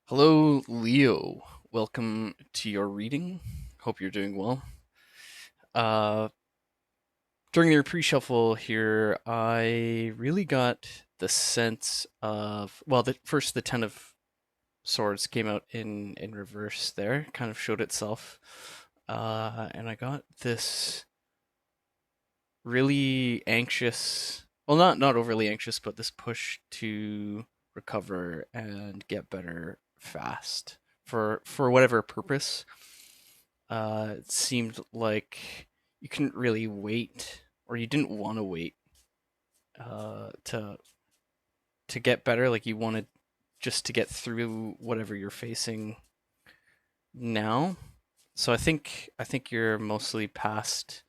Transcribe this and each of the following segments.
Hello, Leo. Welcome to your reading. Hope you're doing well. Uh, During your pre-shuffle here, I really got the sense of first the Ten of Swords came out in reverse there, kind of showed itself, and I got this really anxious, well, not overly anxious, but this push to recover and get better fast for whatever purpose. It seemed like you couldn't really wait, or you didn't want to wait to get better. Like you wanted just to get through whatever you're facing now. So I think you're mostly past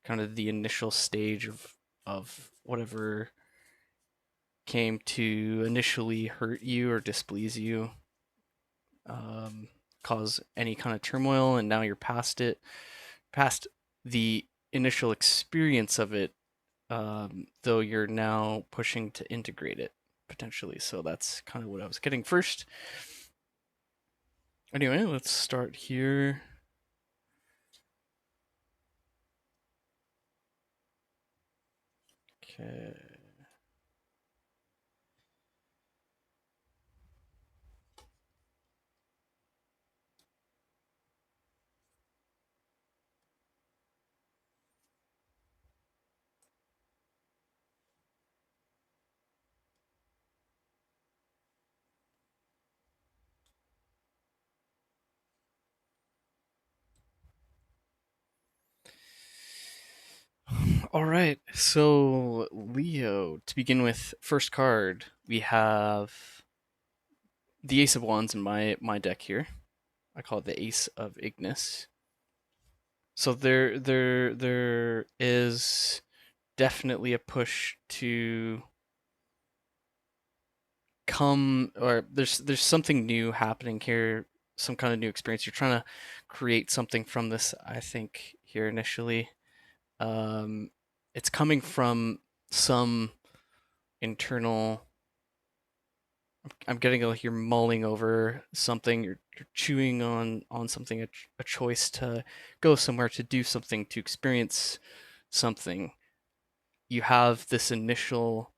kind of the initial stage of whatever came to initially hurt you or displease you, um, cause any kind of turmoil, and now you're past it, past the initial experience of it, though you're now pushing to integrate it potentially. So that's kind of what I was getting first. Anyway, let's start here. Okay. All right. So, Leo, to begin with, first card, we have the Ace of Wands in my deck here. I call it the Ace of Ignis. So there is definitely a push to come, or there's something new happening here, some kind of new experience. You're trying to create something from this, I think, here initially. Um, it's coming from some internal. I'm getting like you're mulling over something. You're chewing on something, a choice to go somewhere, to do something, to experience something. You have this initial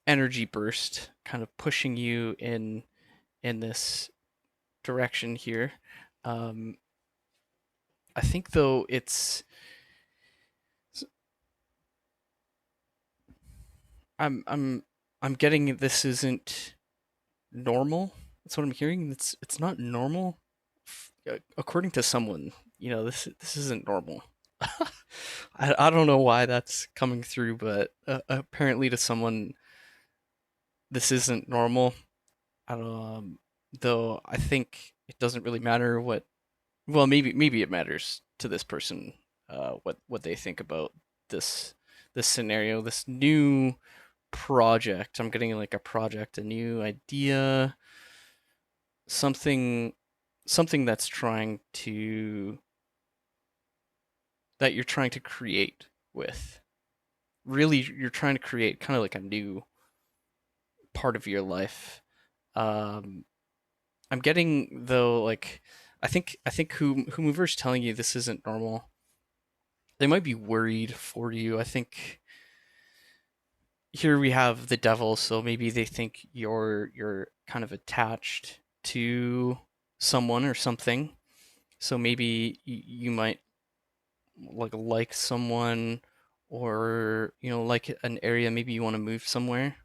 energy burst, kind of pushing you in this direction here. Um, I think though I'm I'm getting this isn't normal. That's what I'm hearing. It's not normal, according to someone. This isn't normal. I don't know why that's coming through, but apparently to someone this isn't normal. I don't though I think it doesn't really matter what. Well, maybe it matters to this person, what they think about this this scenario, this new project. I'm getting like a project, a new idea, something something that you're trying to create with. Really, you're trying to create kind of like a new part of your life. Um, I'm getting though like I think whomever's telling you this isn't normal, they might be worried for you. I think here we have the devil, so maybe they think you're kind of attached to someone or something. So maybe you might like someone, or like an area, maybe you want to move somewhere,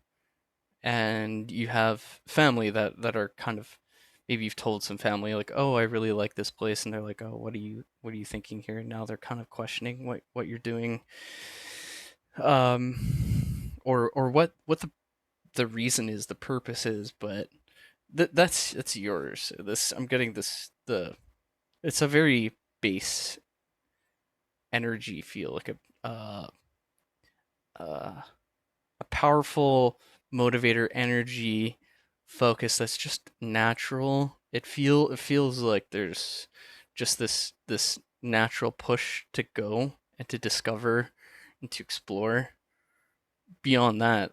and you have family that are kind of, maybe you've told some family like, oh, I really like this place, and they're like, oh, what are you thinking here? And now they're kind of questioning what you're doing, or what the reason is, the purpose is. But that's yours. This, I'm getting this, the it's a very base energy feel, like uh, a powerful motivator energy focus that's just natural. It feels like there's just this natural push to go and to discover and to explore. Beyond that,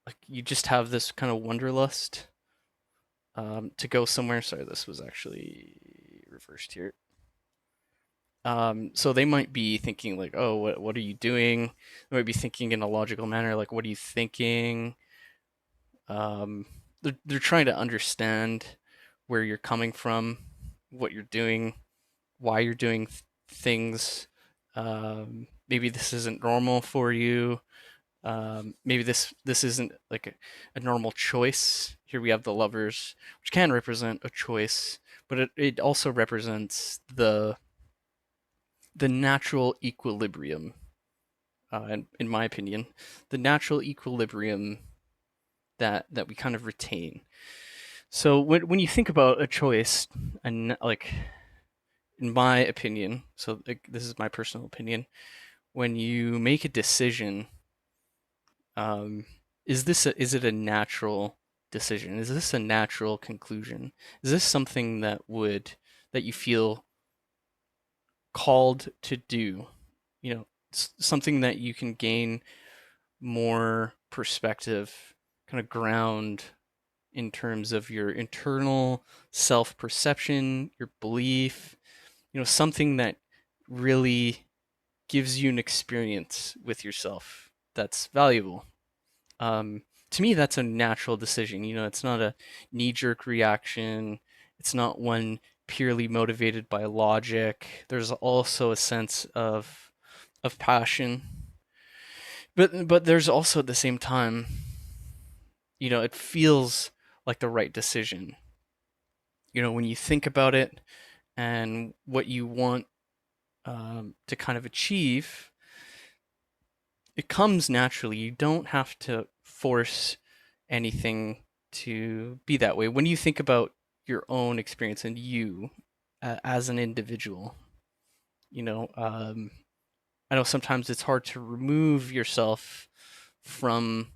like you just have this kind of wanderlust to go somewhere. Sorry, this was actually reversed here. So they might be thinking like, "Oh, what are you doing?" They might be thinking in a logical manner, like, "What are you thinking?" Um, they're trying to understand where you're coming from, what you're doing, why you're doing things. Maybe this isn't normal for you. Maybe this isn't like a normal choice. Here we have the lovers, which can represent a choice, but it also represents the natural equilibrium. In my opinion, the natural equilibrium that we kind of retain. So when you think about a choice, and like in my opinion, so like, this is my personal opinion, when you make a decision, um, is it a natural decision? Is this a natural conclusion? Is this something that you feel called to do? You know, something that you can gain more perspective, kind of ground in terms of your internal self perception, your belief, something that really gives you an experience with yourself that's valuable. To me, that's a natural decision. It's not a knee jerk reaction, it's not one purely motivated by logic. There's also a sense of passion. But there's also at the same time, it feels like the right decision. When you think about it and what you want to kind of achieve, it comes naturally. You don't have to force anything to be that way. When you think about your own experience and you as an individual, you know, um, I know sometimes it's hard to remove yourself from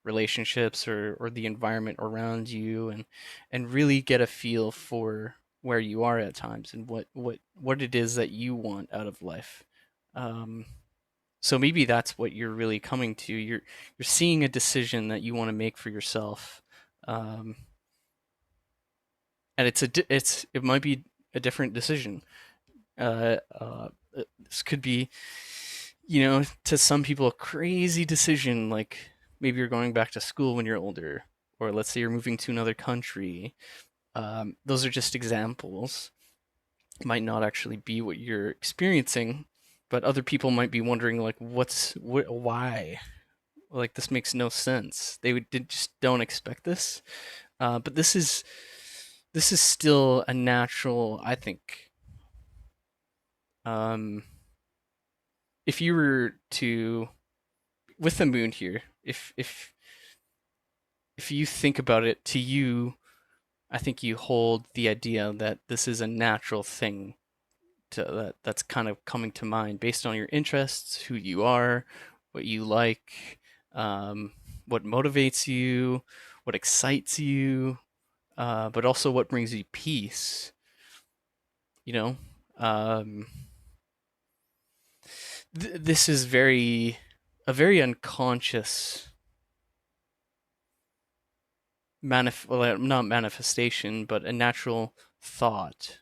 relationships or the environment around you and really get a feel for where you are at times and what it is that you want out of life. Um, so maybe that's what you're really coming to. You're seeing a decision that you want to make for yourself, um, and it might be a different decision. This could be, to some people, a crazy decision, like maybe you're going back to school when you're older, or let's say you're moving to another country. Those are just examples. It might not actually be what you're experiencing, but other people might be wondering, like, why? Like, this makes no sense. Just don't expect this. But this is still a natural, I think. Um, if you were to with the moon here, if you think about it, to you, I think you hold the idea that this is a natural thing that's kind of coming to mind based on your interests, who you are, what you like, um, what motivates you, what excites you, but also what brings you peace. You know, um, this is a very unconscious well, not manifestation, but a natural thought.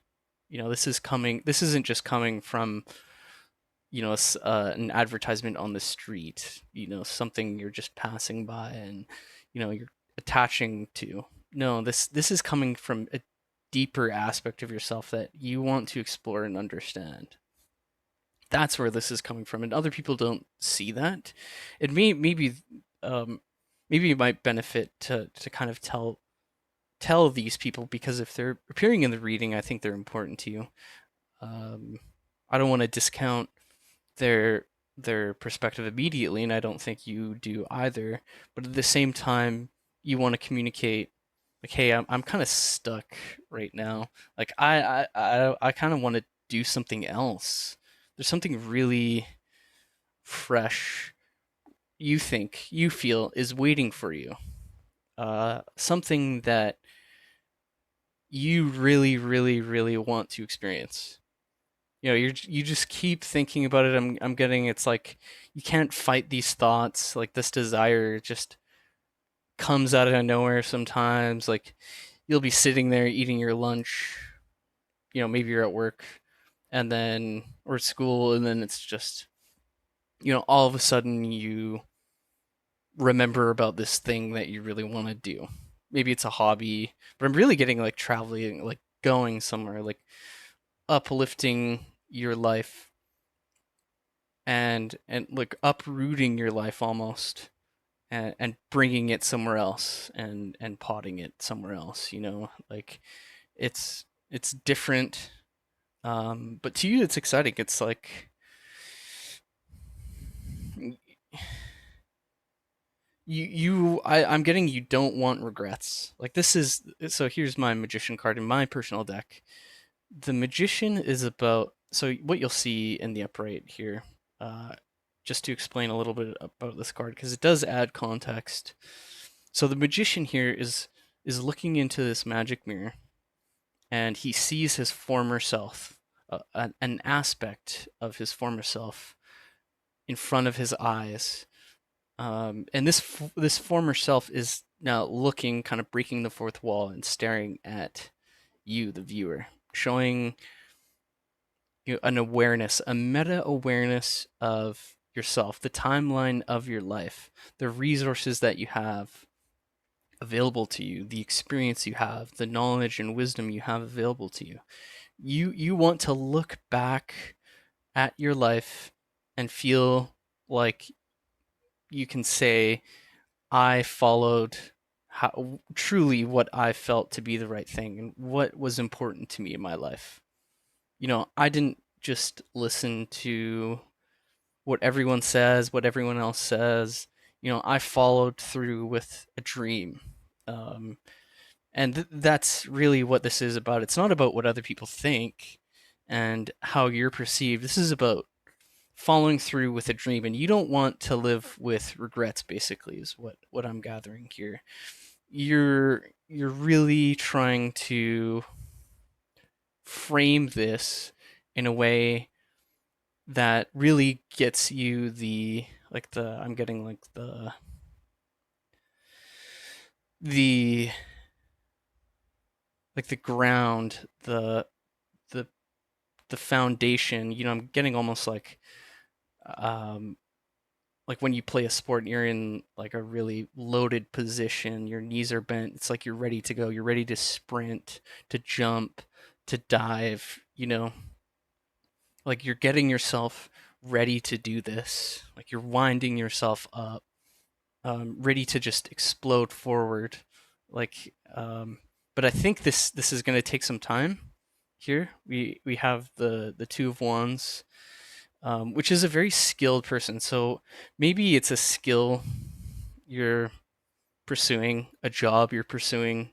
This isn't just coming from, an advertisement on the street, something you're just passing by and, you're attaching to. No, this is coming from a deeper aspect of yourself that you want to explore and understand. That's where this is coming from, and other people don't see that. It um, maybe it might benefit to kind of tell these people, because if they're appearing in the reading, I think they're important to you. Um, I don't want to discount their their perspective immediately, and I don't think you do either. But at the same time, you want to communicate like, hey, I'm kind of stuck right now. Like I kind of want to do something else. There's something really fresh you feel is waiting for you. Something that you really, really, really want to experience. You just keep thinking about it. I'm getting it's like you can't fight these thoughts. Like this desire just comes out of nowhere sometimes. Like you'll be sitting there eating your lunch, maybe you're at work and then or at school, and then it's just, all of a sudden you remember about this thing that you really want to do. Maybe it's a hobby, but I'm really getting like traveling, like going somewhere, like uplifting your life and like uprooting your life almost, and bringing it somewhere else and potting it somewhere else, like it's different, but to you it's exciting. It's like I'm getting, you don't want regrets. Like this is, so here's my magician card in my personal deck. The magician is about, so what you'll see in the upright here, uh, just to explain a little bit about this card because it does add context. So the magician here is looking into this magic mirror, and he sees his former self, an aspect of his former self in front of his eyes. And this former self is now looking, kind of breaking the fourth wall and staring at you, the viewer, showing you an awareness, a meta awareness of yourself, the timeline of your life, the resources that you have available to you, the experience you have, the knowledge and wisdom you have available to you. You want to look back at your life and feel like you can say, I followed truly what I felt to be the right thing and what was important to me in my life. I didn't just listen to what everyone says, what everyone else says. I followed through with a dream. Um, and that's really what this is about. It's not about what other people think and how you're perceived. This is about following through with a dream, and you don't want to live with regrets, basically, is what I'm gathering here. You're really trying to frame this in a way that really gets you the, like, the I'm getting like the like the ground, the the foundation. I'm getting almost um like when you play a sport and you're in like a really loaded position, your knees are bent, it's like you're ready to go, you're ready to sprint, to jump, to dive, like you're getting yourself ready to do this, like you're winding yourself up, ready to just explode forward, like, but I think this is going to take some time. Here we have the two of wands, which is a very skilled person. So maybe it's a skill you're pursuing, a job you're pursuing.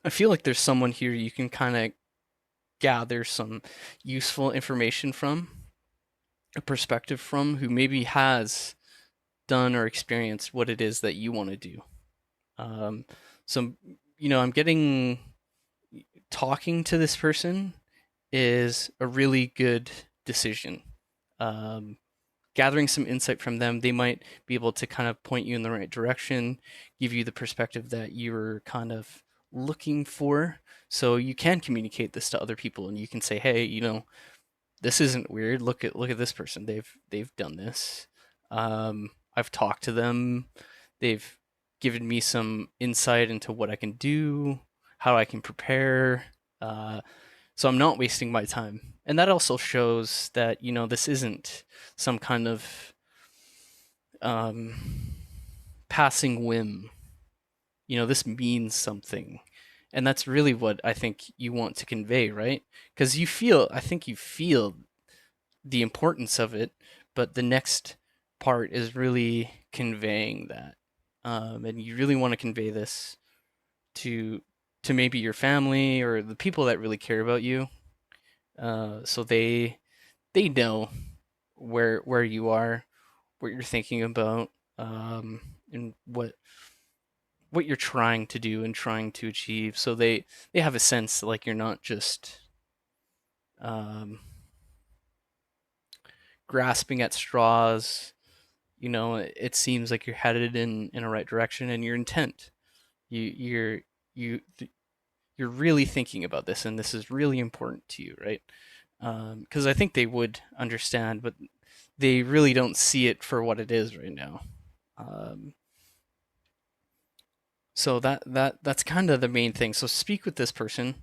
I feel like there's someone here you can kind of gather some useful information from, a perspective from, who maybe has done or experienced what it is that you want to do. Um, so, I'm getting, talking to this person is a really good decision. Um, Gathering some insight from them, they might be able to kind of point you in the right direction, give you the perspective that you're kind of looking for. So you can communicate this to other people, and you can say, "Hey, this isn't weird. Look at this person. They've done this. I've talked to them. They've given me some insight into what I can do, how I can prepare. Uh, so I'm not wasting my time." And that also shows that, this isn't some kind of um, passing whim. This means something. And that's really what I think you want to convey, right? Because I think you feel the importance of it, but the next part is really conveying that. And you really want to convey this to maybe your family or the people that really care about you, so they know where you are, what you're thinking about, and what you're trying to do and trying to achieve. So they have a sense like you're not just um, grasping at straws. It seems like you're headed in a right direction, and your intent, you're you're really thinking about this, and this is really important to you, right? Because I think they would understand, but they really don't see it for what it is right now. Um, so that's kind of the main thing. So speak with this person.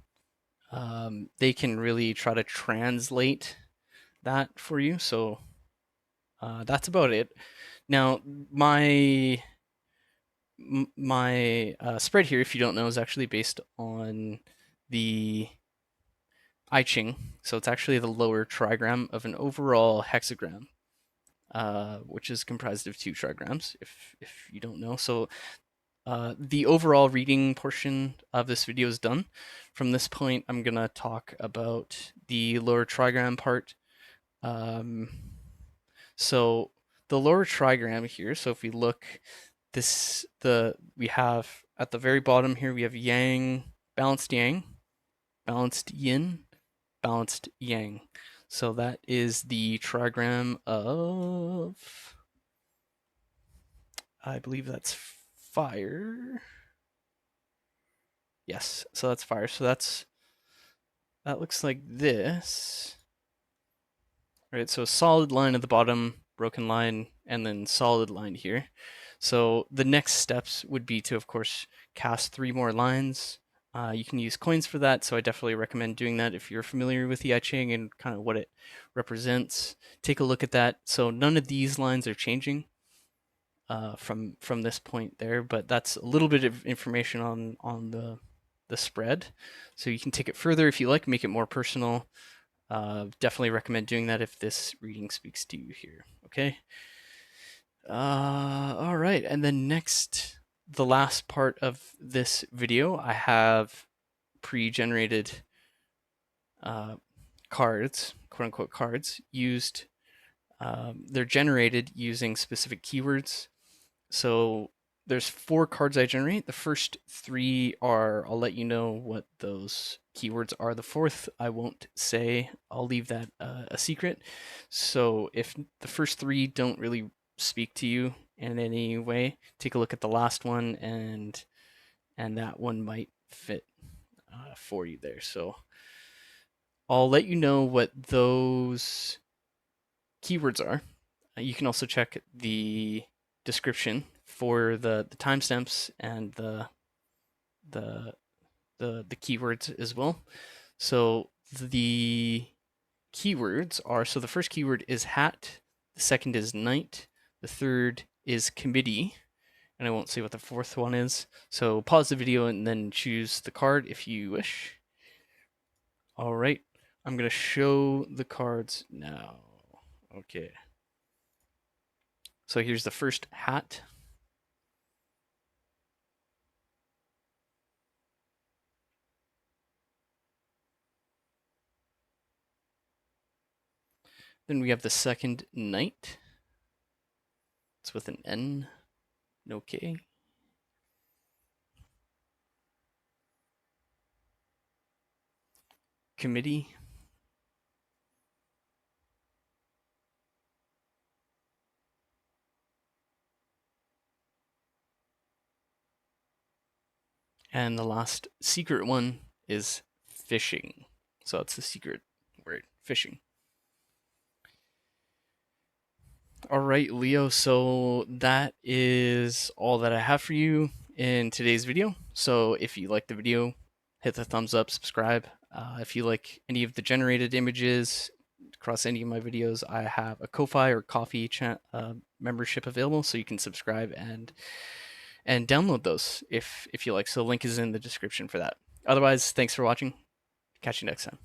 They can really try to translate that for you. So that's about it. Now, my spread here, if you don't know, is actually based on the I Ching. So it's actually the lower trigram of an overall hexagram, which is comprised of two trigrams, if you don't know. So the overall reading portion of this video is done. From this point, I'm going to talk about the lower trigram part. Um, so the lower trigram here, so if we look, we have at the very bottom here, we have yang, balanced yin, balanced yang. So that is the trigram of, I believe that's fire. Yes, so that's fire. So that looks like this. Right, so solid line at the bottom, broken line, and then solid line here. So the next steps would be to, of course, cast 3 more lines. You can use coins for that, so I definitely recommend doing that if you're familiar with the I Ching and kind of what it represents. Take a look at that. So none of these lines are changing from this point there, but that's a little bit of information on the spread. So you can take it further if you like, make it more personal. Definitely recommend doing that if this reading speaks to you here. Okay. All right, and then next, the last part of this video, I have pre-generated cards, quote unquote cards, used. They're generated using specific keywords. So there's 4 cards I generate. The first 3 are, I'll let you know what those keywords are. The fourth I won't say. I'll leave that a secret. So if the first 3 don't really speak to you in any way, take a look at the last one, and that one might fit for you there. So I'll let you know what those keywords are. You can also check the description for the timestamps and the the keywords as well. So the keywords are, so the first keyword is hat, the second is night, the third is committee, and I won't say what the fourth one is. So pause the video and then choose the card if you wish. All right, I'm gonna show the cards now. Okay. So here's the first hat. Then we have the second knight. It's with an N, no K. Committee. And the last secret one is fishing. So it's the secret word, fishing. All right, Leo. So that is all that I have for you in today's video. So if you like the video, hit the thumbs up, subscribe. If you like any of the generated images across any of my videos, I have a Ko-Fi or Coffee membership available, so you can subscribe and download those if you like. So the link is in the description for that. Otherwise, thanks for watching. Catch you next time.